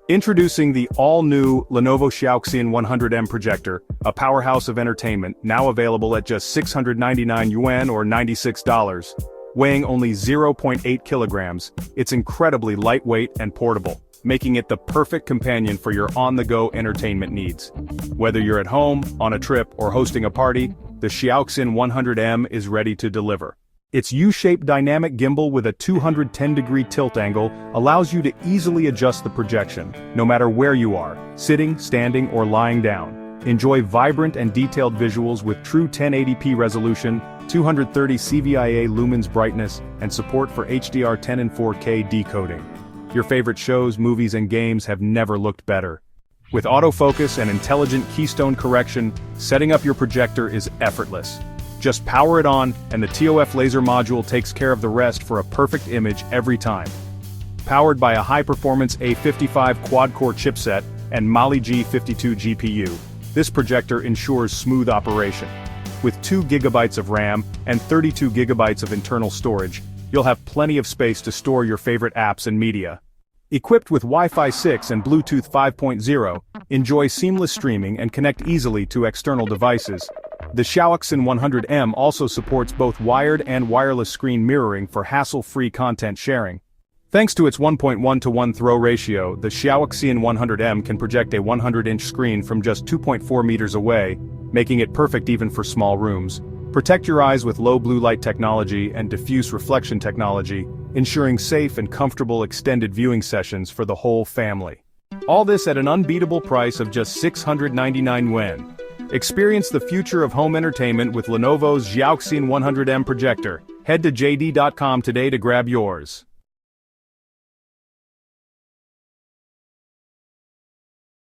Introducing the all-new Lenovo Xiaoxin 100M projector, a powerhouse of entertainment, now available at just 699 yuan or $96. Weighing only 0.8 kilograms, it's incredibly lightweight and portable, making it the perfect companion for your on-the-go entertainment needs. Whether you're at home, on a trip, or hosting a party, the Xiaoxin 100M is ready to deliver. Its U-shaped dynamic gimbal with a 210-degree tilt angle allows you to easily adjust the projection, no matter where you are, sitting, standing, or lying down. Enjoy vibrant and detailed visuals with true 1080p resolution, 230 CVIA lumens brightness, and support for HDR10 and 4K decoding. Your favorite shows, movies, and games have never looked better. With autofocus and intelligent keystone correction, setting up your projector is effortless. Just power it on, and the TOF laser module takes care of the rest for a perfect image every time. Powered by a high-performance A55 quad-core chipset and Mali G52 GPU, this projector ensures smooth operation. With 2 GB of RAM and 32 GB of internal storage, you'll have plenty of space to store your favorite apps and media. Equipped with Wi-Fi 6 and Bluetooth 5.0, enjoy seamless streaming and connect easily to external devices. The Xiaoxin 100M also supports both wired and wireless screen mirroring for hassle-free content sharing. Thanks to its 1.1-to-1 throw ratio, the Xiaoxin 100M can project a 100-inch screen from just 2.4 meters away, making it perfect even for small rooms. Protect your eyes with low blue light technology and diffuse reflection technology, ensuring safe and comfortable extended viewing sessions for the whole family. All this at an unbeatable price of just 699 yuan. Experience the future of home entertainment with Lenovo's Xiaoxin 100M projector. Head to JD.com today to grab yours.